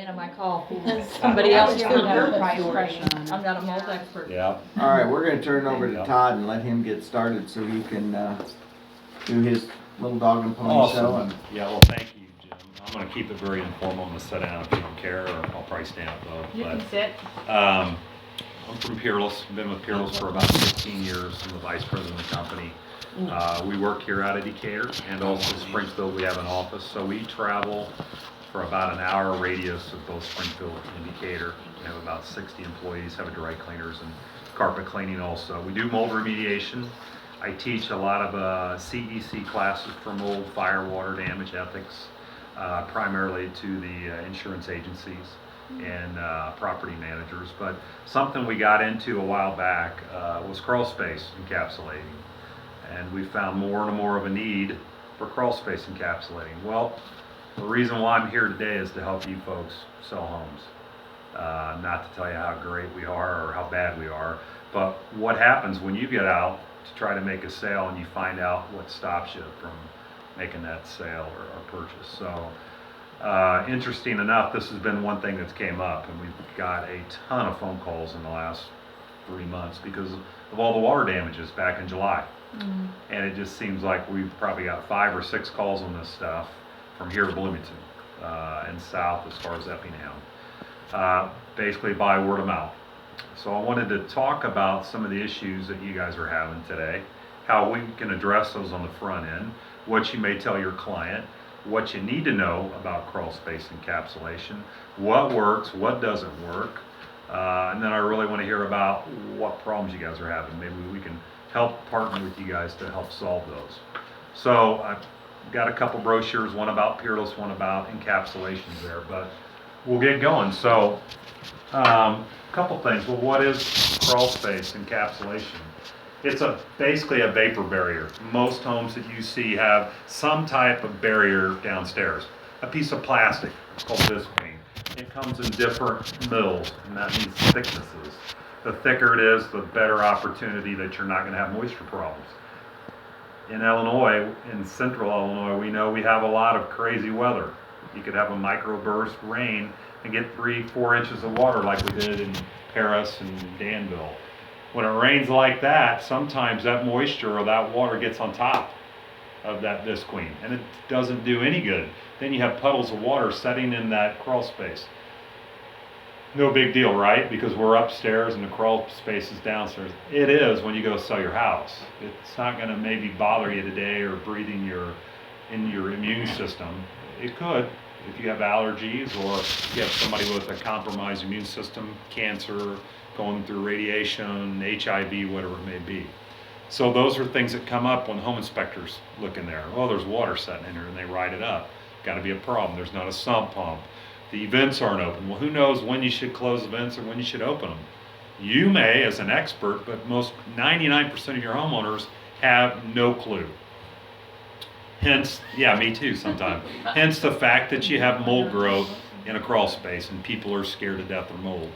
On my call because somebody else should have priority. I'm not a mold expert. Yeah. All right, we're gonna turn it over to Todd and let him get started so he can do his little dog and pony show. Awesome. And Yeah, well, thank you, Jim. I'm gonna keep it very informal. I'm gonna sit down if you don't care, or I'll probably stand up both. You can sit. I'm from Peerless. I've been with Peerless for about 15 years. I'm the vice president of the company. We work here out of Decatur and also Springfield. We have an office, so we travel for about an hour radius of both Springfield and Decatur. We have about 60 employees, have a dry cleaners and carpet cleaning also. We do mold remediation. I teach a lot of CEC classes for mold, fire, water damage, ethics, primarily to the insurance agencies and property managers. But something we got into a while back was crawl space encapsulating. And we found more and more of a need for crawl space encapsulating. Well, the reason why I'm here today is to help you folks sell homes. Not to tell you how great we are or how bad we are, but what happens when you get out to try to make a sale and you find out what stops you from making that sale or purchase. So interesting enough, this has been one thing that's came up, and we've got a ton of phone calls in the last 3 months because of all the water damages back in July. And it just seems like we've probably got 5 or 6 calls on this stuff from here to Bloomington and south as far as Effingham, basically by word of mouth. So I wanted to talk about some of the issues that you guys are having today, how we can address those on the front end, what you may tell your client, what you need to know about crawl space encapsulation, what works, what doesn't work, and then I really want to hear about what problems you guys are having. Maybe we can help partner with you guys to help solve those. So I've got a couple brochures, one about Peerless, one about encapsulations there, but we'll get going. So couple things. Well, what is crawl space encapsulation? It's basically a vapor barrier. Most homes that you see have some type of barrier downstairs, a piece of plastic. It's called visqueen. It comes in different mils, and that means thicknesses. The thicker it is, the better opportunity that you're not going to have moisture problems. In Illinois, in central Illinois, we know we have a lot of crazy weather. You could have a microburst rain and get 3-4 inches of water like we did in Paris and Danville. When it rains like that, sometimes that moisture or that water gets on top of that visqueen, and it doesn't do any good. Then you have puddles of water setting in that crawl space. No big deal, right? Because we're upstairs and the crawl space is downstairs. It is when you go sell your house. It's not going to maybe bother you today or breathing in your immune system. It could if you have allergies or you have somebody with a compromised immune system, cancer, going through radiation, HIV, whatever it may be. So those are things that come up when home inspectors look in there. Oh, there's water setting in here, and they write it up. Got to be a problem. There's not a sump pump. The vents aren't open. Well, who knows when you should close the vents or when you should open them? You may as an expert, but most 99% of your homeowners have no clue. Hence, yeah, me too sometimes. Hence the fact that you have mold growth in a crawl space and people are scared to death of mold.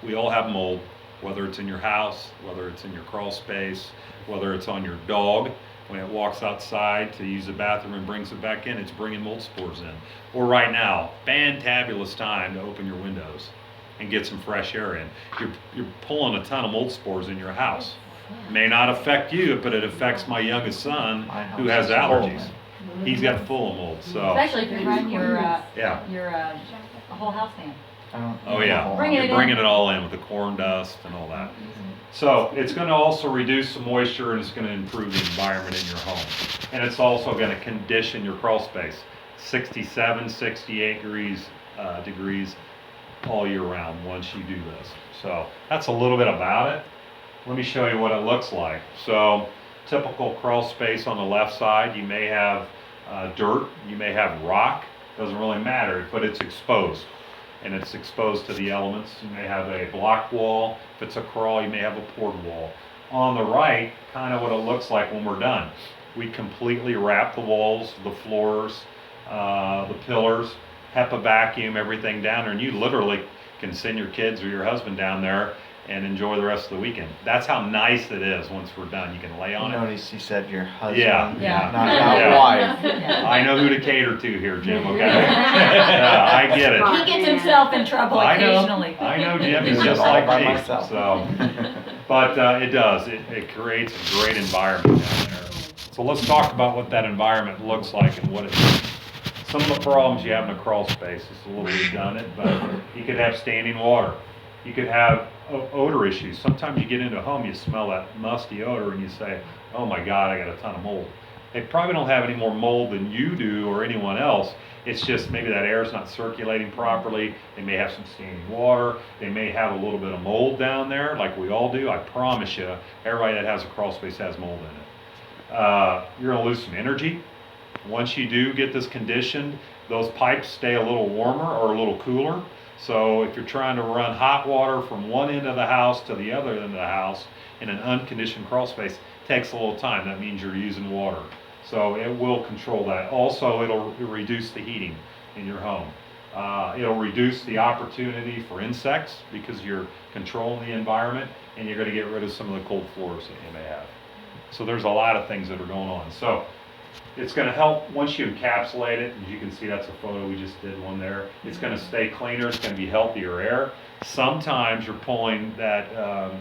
We all have mold, whether it's in your house, whether it's in your crawl space, whether it's on your dog. When it walks outside to use the bathroom and brings it back in, it's bringing mold spores in. Or right now, fantabulous time to open your windows and get some fresh air in. You're pulling a ton of mold spores in your house. May not affect you, but it affects my youngest son who has allergies. He's got full of mold. So Especially if you run your whole house fan. oh yeah, Bring it you're bringing it all in with the corn dust and all that. So it's going to also reduce some moisture and it's going to improve the environment in your home. And it's also going to condition your crawl space. 67, 68 degrees all year round once you do this. So that's a little bit about it. Let me show you what it looks like. So typical crawl space on the left side, you may have dirt, you may have rock, doesn't really matter, but it's exposed. And it's exposed to the elements. You may have a block wall. If it's a crawl, you may have a poured wall. On the right, kind of what it looks like when we're done. We completely wrap the walls, the floors, the pillars, HEPA vacuum everything down there, and you literally can send your kids or your husband down there and enjoy the rest of the weekend. That's how nice it is once we're done. You can lay on it. Notice he said your husband, Yeah. not Yeah. wife. I know who to cater to here, Jim, okay? I get it. He gets himself in trouble occasionally. I know Jim, he's Doing just it all like by me, myself. so. But it does, it creates a great environment down there. So let's talk about what that environment looks like and what it is. Some of the problems you have in a crawl space, it's a little redundant, but you could have standing water. You could have odor issues. Sometimes you get into a home, you smell that musty odor and you say, oh my God, I got a ton of mold. They probably don't have any more mold than you do or anyone else. It's just maybe that air is not circulating properly. They may have some standing water. They may have a little bit of mold down there, like we all do. I promise you, everybody that has a crawl space has mold in it. You're gonna lose some energy. Once you do get this conditioned, those pipes stay a little warmer or a little cooler. So if you're trying to run hot water from one end of the house to the other end of the house in an unconditioned crawl space, it takes a little time. That means you're using water. So it will control that. Also, it'll reduce the heating in your home. It'll reduce the opportunity for insects because you're controlling the environment, and you're going to get rid of some of the cold floors that you may have. So there's a lot of things that are going on. So it's going to help once you encapsulate it. As you can see, that's a photo, we just did one there. It's going to stay cleaner, it's going to be healthier air. Sometimes you're pulling that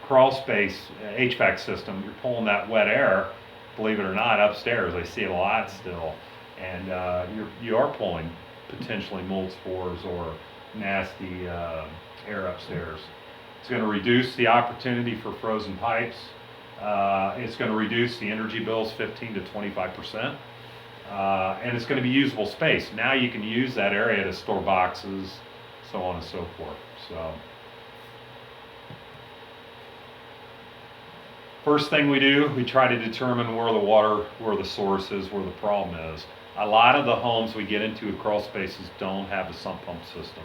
crawl space HVAC system, you're pulling that wet air, believe it or not, upstairs. I see it a lot still. And you are pulling potentially mold spores or nasty air upstairs. It's going to reduce the opportunity for frozen pipes. It's going to reduce the energy bills 15 to 25%. And it's going to be usable space. Now you can use that area to store boxes, so on and so forth. So, first thing we do, we try to determine where the source is, where the problem is. A lot of the homes we get into with crawl spaces don't have a sump pump system.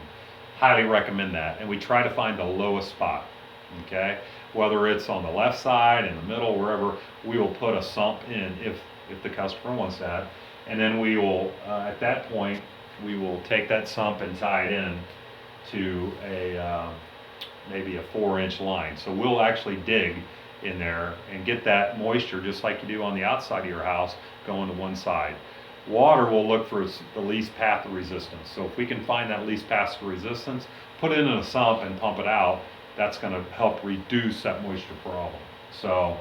Highly recommend that. And we try to find the lowest spot, okay? Whether it's on the left side, in the middle, wherever, we will put a sump in if the customer wants that. And then we will, at that point, we will take that sump and tie it in to maybe a 4-inch line. So we'll actually dig in there and get that moisture just like you do on the outside of your house going to one side. Water will look for the least path of resistance. So if we can find that least path of resistance, put it in a sump and pump it out, that's going to help reduce that moisture problem. So,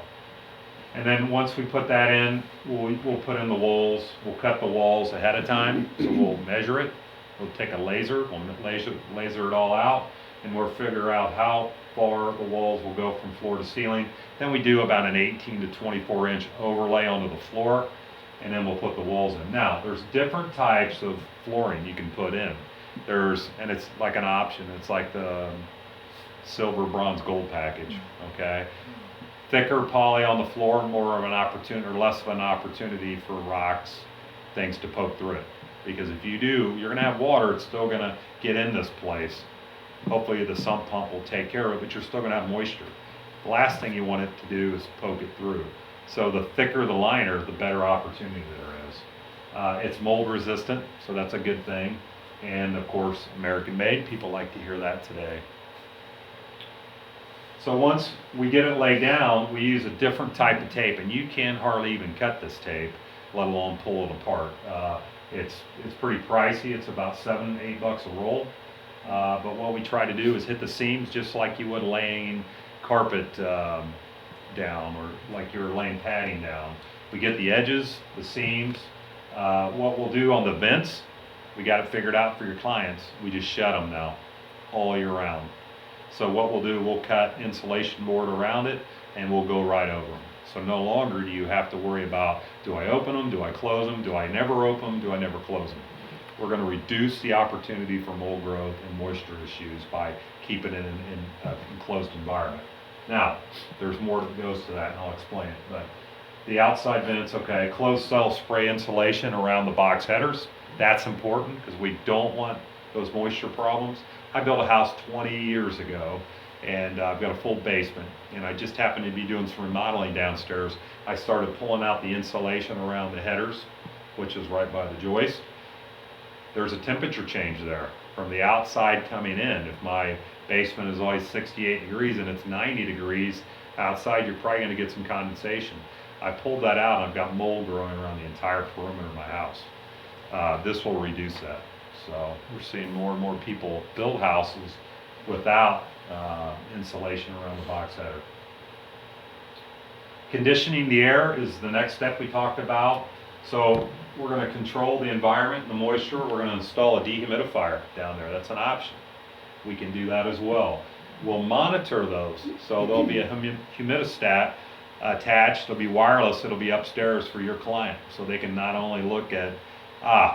and then once we put that in, we'll put in the walls. We'll cut the walls ahead of time, so we'll measure it. We'll take a laser, we'll laser it all out, and we'll figure out how far the walls will go from floor to ceiling. Then we do about an 18 to 24 inch overlay onto the floor, and then we'll put the walls in. Now, there's different types of flooring you can put in. And it's like an option. It's like the silver, bronze, gold package, okay? Thicker poly on the floor, more of an opportunity, or less of an opportunity for rocks, things to poke through it. Because if you do, you're gonna have water, it's still gonna get in this place. Hopefully the sump pump will take care of it, but you're still gonna have moisture. The last thing you want it to do is poke it through. So the thicker the liner, the better opportunity there is. It's mold resistant, so that's a good thing. And of course, American made, people like to hear that today. So once we get it laid down, we use a different type of tape, and you can hardly even cut this tape, let alone pull it apart. It's pretty pricey. It's about $7, $8 a roll. But what we try to do is hit the seams just like you would laying carpet down, or like you're laying padding down. We get the edges, the seams. What we'll do on the vents, we got it figured out for your clients. We just shut them now all year round. So what we'll do, we'll cut insulation board around it, and we'll go right over them. So no longer do you have to worry about, do I open them, do I close them, do I never open them, do I never close them. We're going to reduce the opportunity for mold growth and moisture issues by keeping it in an enclosed environment. Now, there's more that goes to that, and I'll explain it. But the outside vents, okay, closed cell spray insulation around the box headers. That's important because we don't want those moisture problems. I built a house 20 years ago, and I've got a full basement, and I just happened to be doing some remodeling downstairs. I started pulling out the insulation around the headers, which is right by the joist. There's a temperature change there. From the outside coming in, if my basement is always 68 degrees and it's 90 degrees outside, you're probably going to get some condensation. I pulled that out and I've got mold growing around the entire perimeter of my house. This will reduce that. So we're seeing more and more people build houses without insulation around the box header. Conditioning the air is the next step we talked about. So we're going to control the environment and the moisture. We're going to install a dehumidifier down there. That's an option. We can do that as well. We'll monitor those. So there'll be a humidistat attached. It'll be wireless. It'll be upstairs for your client. So they can not only look at,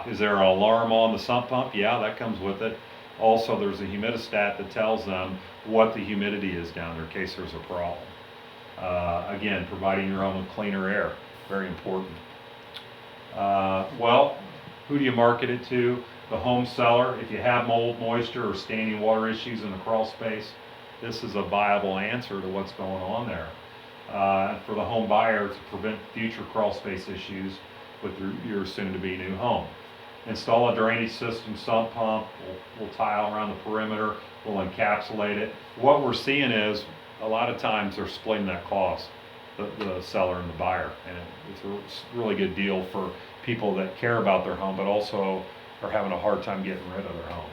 is there an alarm on the sump pump? Yeah, that comes with it. Also, there's a humidistat that tells them what the humidity is down there in case there's a problem. Again, providing your home with cleaner air, very important. Well, who do you market it to? The home seller. If you have mold, moisture, or standing water issues in the crawl space, this is a viable answer to what's going on there. For the home buyer, to prevent future crawl space issues with your soon-to-be new home. Install a drainage system, sump pump. We'll tile around the perimeter. We'll encapsulate it. What we're seeing is a lot of times they're splitting that cost, the seller and the buyer, and it's a really good deal for people that care about their home but also are having a hard time getting rid of their home.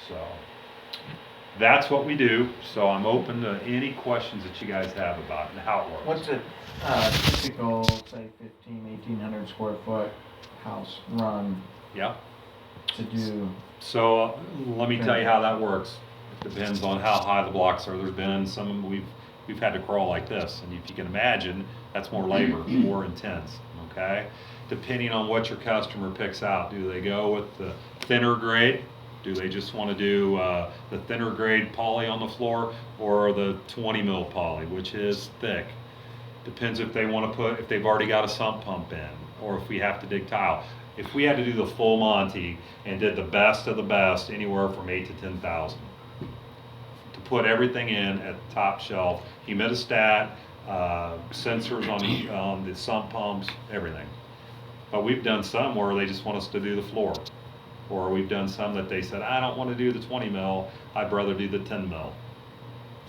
So that's what we do. So I'm open to any questions that you guys have about it and how it works. What's a typical, say, 1,800 square foot house run Yeah. to do? So let me tell you how that works. It depends on how high the blocks are. There's been some we've had to crawl like this, and if you can imagine, that's more labor, more intense. Okay, depending on what your customer picks out, do they go with the thinner grade? Do they just want to do the thinner grade poly on the floor, or the 20 mil poly, which is thick? Depends if they want to if they've already got a sump pump in, or if we have to dig tile. If we had to do the full Monty and did the best of the best, anywhere from 8,000 to 10,000 to put everything in at the top shelf, humidistat, sensors on the sump pumps, everything. But we've done some where they just want us to do the floor, or we've done some that they said, I don't want to do the 20 mil, I'd rather do the 10 mil.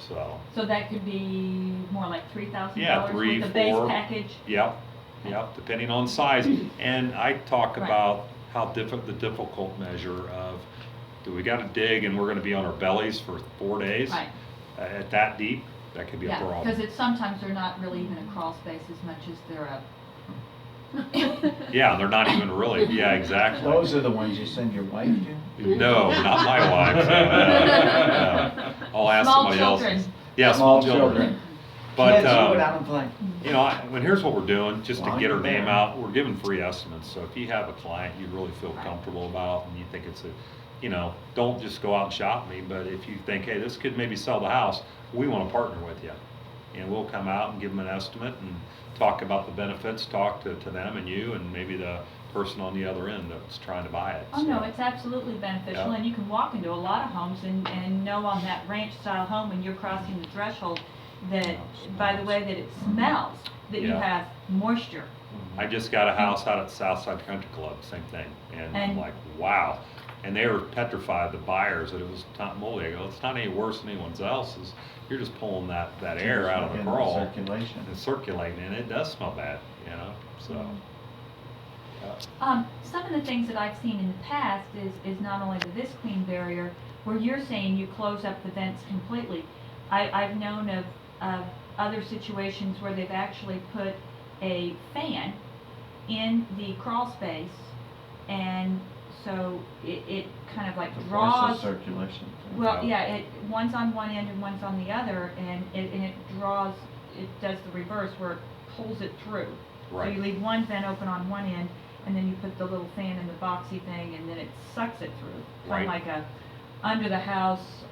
So that could be more like $3,000 yeah, with the base package? Yep, depending on size. And I talk about how the difficult measure of, do we got to dig and we're going to be on our bellies for 4 days? Right. At that deep, that could be a problem. Because sometimes they're not really even a crawl space as much as they're a... Yeah, they're not even really. Yeah, exactly. Those are the ones you send your wife to? No, not my wife. No. I'll ask somebody else. Yeah, small children. But you know, here's what we're doing, just to get her name out. We're giving free estimates. So if you have a client you really feel comfortable about, and you think it's don't just go out and shop me. But if you think, hey, this could maybe sell the house, we want to partner with you, and we'll come out and give them an estimate and talk about the benefits, talk to them and you, and maybe the person on the other end that's trying to buy it. Oh, no, it's absolutely beneficial, and you can walk into a lot of homes and know on that ranch style home when you're crossing the threshold that, by the way that it smells, that you have moisture. I just got a house out at Southside Country Club, same thing, and I'm like, wow. And they were petrified, the buyers, that it was not moldy. I go, it's not any worse than anyone else's. You're just pulling that air out of the crawl. Circulation. And circulating, and it does smell bad, so. Some of the things that I've seen in the past is not only the Visc Clean barrier, where you're saying you close up the vents completely. I've known of other situations where they've actually put a fan in the crawl space, and so it kind of like draws circulation. Well, yeah, one's on one end and one's on the other, and it draws. It does the reverse where it pulls it through. Right. So you leave one vent open on one end, and then you put the little fan in the boxy thing, and then it sucks it through. Kind of like a under the house